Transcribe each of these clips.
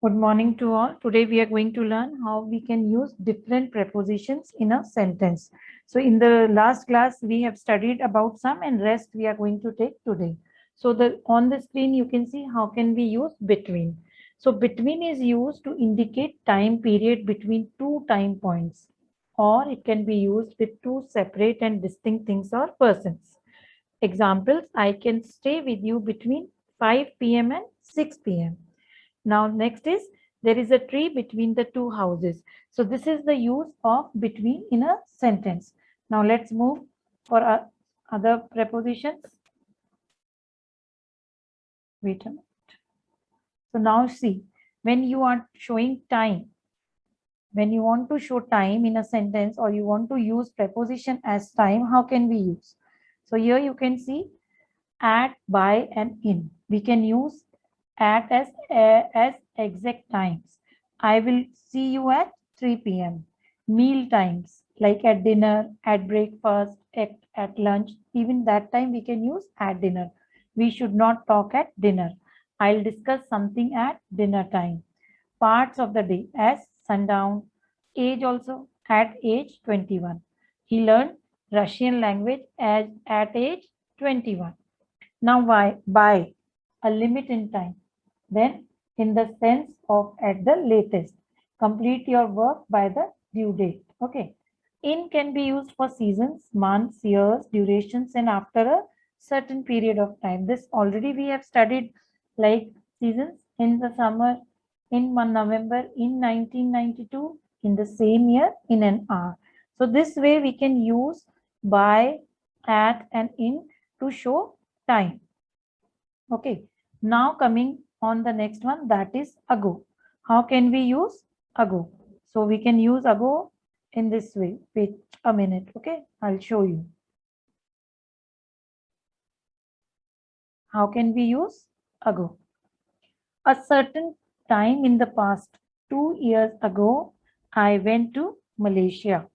Good morning to all. Today we are going to learn how we can use different prepositions in a sentence. So in the last class we have studied about some and rest we are going to take today. So on the screen you can see how can we use between. So between is used to indicate time period between two time points, or it can be used with two separate and distinct things or persons. Examples: I can stay with you between 5 p.m. and 6 p.m. Now, next is there is a tree between the two houses. So this is the use of between in a sentence. Now let's move for other prepositions. Wait a minute. So now see, when you are showing time, when you want to show time in a sentence or you want to use preposition as time, how can we use? So here you can see at, by, and in. We can use at as exact times. I will see you at 3 p.m. Meal times, like at dinner, at breakfast, at lunch. Even that time we can use at dinner. We should not talk at dinner. I'll discuss something at dinner time. Parts of the day as sundown. Age also at age 21. He learned Russian language at age 21. Now why? By a limit in time. Then in the sense of at the latest. Complete your work by the due date. Okay. In can be used for seasons, months, years, durations, and after a certain period of time. This already we have studied, like seasons in the summer, in November, in 1992, in the same year, in an hour. So this way we can use by, at, and in to show time. Okay, now coming on the next one, that is ago. How can we use ago? So we can use ago in this way. Wait a minute. Okay, I'll show you. How can we use ago? A certain time in the past, 2 years ago, I went to Malaysia.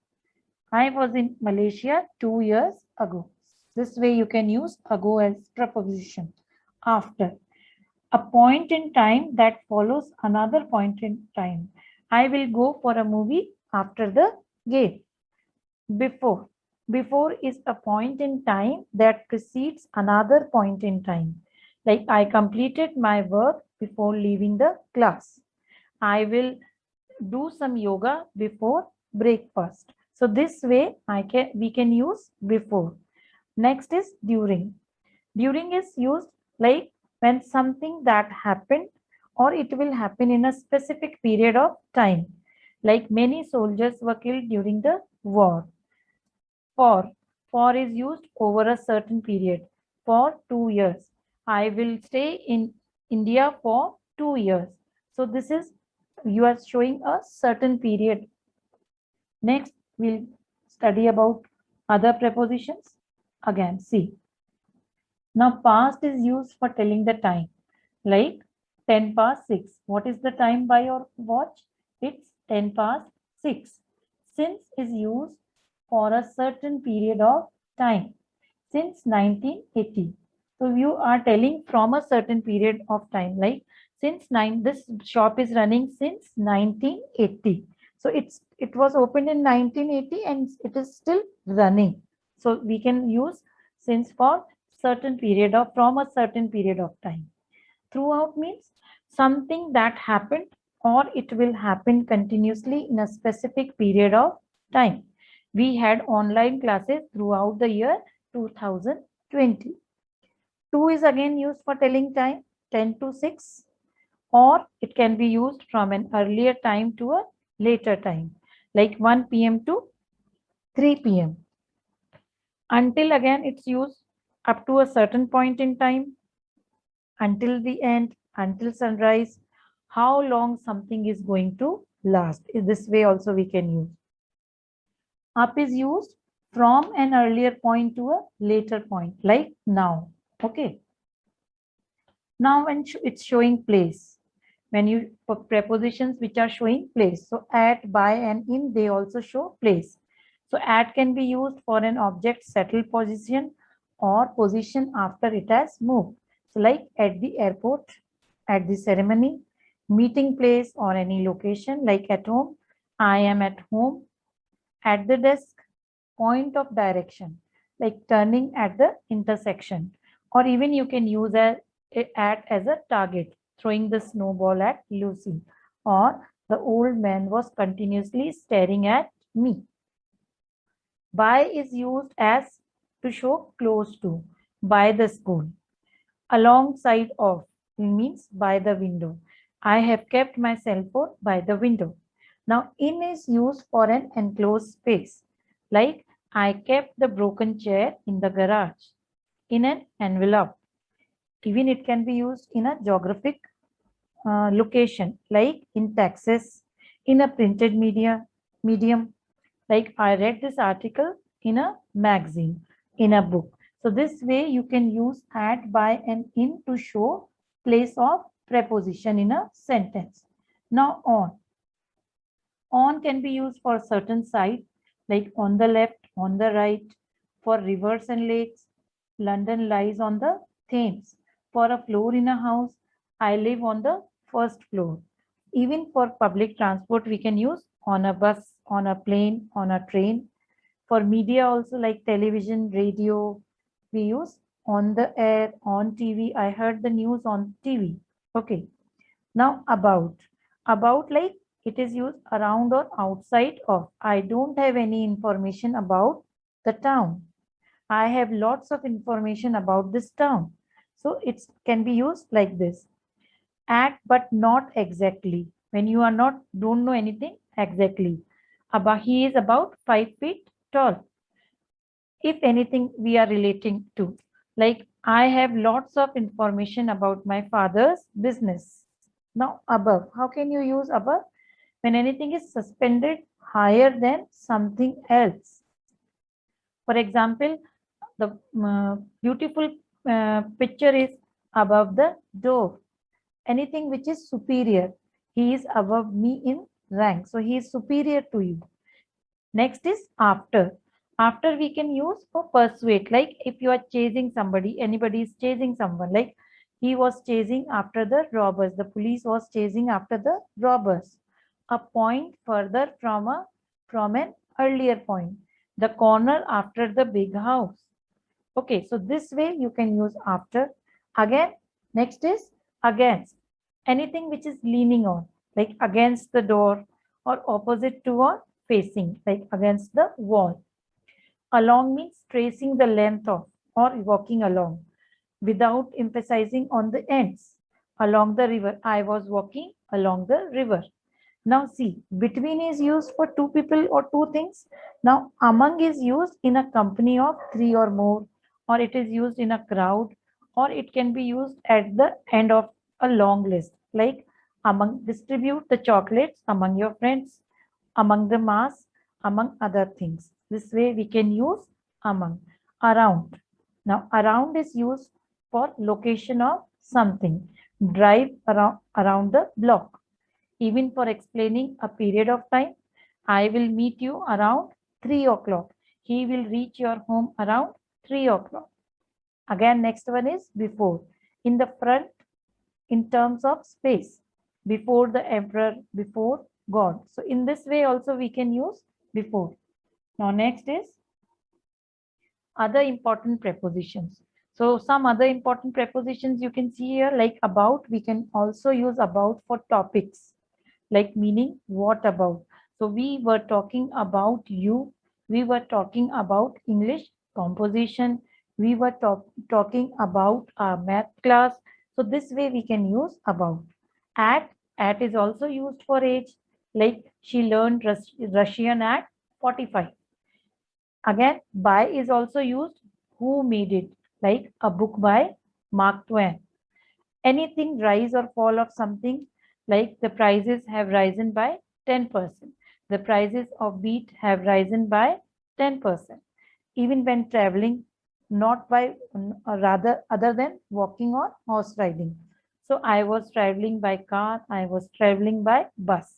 I was in Malaysia 2 years ago. This way you can use ago as preposition. After. A point in time that follows another point in time. I will go for a movie after the game. Before. Before is a point in time that precedes another point in time. Like I completed my work before leaving the class. I will do some yoga before breakfast. So this way we can use before. Next is during. During is used like when something that happened or it will happen in a specific period of time. Like many soldiers were killed during the war. For. For is used over a certain period. For 2 years. I will stay in India for 2 years. So this is, you are showing a certain period. Next, we'll study about other prepositions. Again, see. Now, past is used for telling the time, like 10 past 6. What is the time by your watch? It's 10 past 6. Since is used for a certain period of time, since 1980. So you are telling from a certain period of time, like this shop is running since 1980. So it was opened in 1980 and it is still running. So we can use since for certain period of from a certain period of time. Throughout means something that happened or it will happen continuously in a specific period of time. We had online classes throughout the year 2020. 2 is again used for telling time, 10 to 6, or it can be used from an earlier time to a later time, like 1 p.m. to 3 p.m. Until again it's used up to a certain point in time, until the end, until sunrise, how long something is going to last. In this way also we can use. Up is used from an earlier point to a later point, like now. Okay. Now when it's showing place, when you put prepositions which are showing place. So at, by, and in, they also show place. So at can be used for an object settled position or position after it has moved. So like at the airport, at the ceremony, meeting place or any location, like at home. I am at home. At the desk, point of direction, like turning at the intersection, or even you can use at as a target, throwing the snowball at Lucy, or the old man was continuously staring at me. By is used as to show close to, by the school. Alongside of means by the window. I have kept my cell phone by the window. Now, in is used for an enclosed space, like I kept the broken chair in the garage, in an envelope. Even it can be used in a geographic location, like in Texas, in a printed medium, like I read this article in a magazine, in a book. So this way you can use at, by, and in to show place of preposition in a sentence. Now on. On can be used for certain side, like on the left, on the right, for rivers and lakes. London lies on the Thames. For a floor in a house, I live on the first floor. Even for public transport, we can use on a bus, on a plane, on a train. For media also, like television, radio, we use on the air, on TV. I heard the news on TV. Okay. Now about. About, like it is used around or outside of. I don't have any information about the town. I have lots of information about this town. So it can be used like this. At but not exactly. When you are not don't know anything exactly. About he is about 5 feet tall. If anything we are relating to. Like I have lots of information about my father's business. Now above. How can you use above? When anything is suspended higher than something else. For example, the beautiful picture is above the door. Anything which is superior. He is above me in rank. So he is superior to you. Next is after. After we can use for persuade. Like if you are chasing somebody, anybody is chasing someone. Like he was chasing after the robbers. The police was chasing after the robbers. A point further from an earlier point. The corner after the big house. Okay, so this way you can use after. Again, next is against. Anything which is leaning on, like against the door or opposite to or facing, like against the wall. Along means tracing the length of or walking along without emphasizing on the ends. Along the river, I was walking along the river. Now see, between is used for two people or two things. Now among is used in a company of three or more, or it is used in a crowd, or it can be used at the end of a long list. Like among, distribute the chocolates among your friends, among the mass, among other things. This way we can use among. Around. Now around is used for location of something. Drive around the block. Even for explaining a period of time, I will meet you around 3 o'clock. He will reach your home around 3 o'clock. Again, next one is before. In the front, in terms of space. Before the emperor, before God. So in this way also we can use before. Now next is other important prepositions. So some other important prepositions you can see here, like about. We can also use about for topics, like meaning what about. So we were talking about you. We were talking about English composition. We were talking about our math class. So this way we can use about. At is also used for age, like she learned Russian at 45. Again, by is also used, who made it, like a book by Mark Twain. Anything rise or fall of something, like the prices have risen by 10%. The prices of wheat have risen by 10%. Even when traveling, not by, or rather other than walking or horse riding. So I was traveling by car, I was traveling by bus.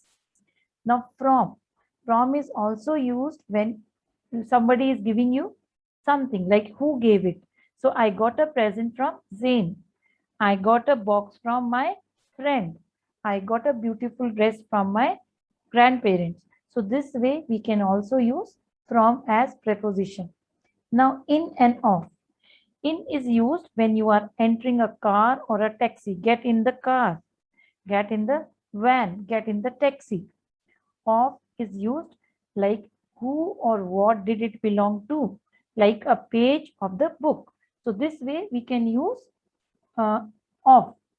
Now from is also used when somebody is giving you something, like who gave it. So I got a present from Zane. I got a box from my friend. I got a beautiful dress from my grandparents. So this way we can also use from as preposition. Now in and of. In is used when you are entering a car or a taxi. Get in the car, get in the van, get in the taxi. Of is used like who or what did it belong to, like a page of the book. So this way we can use uh, of.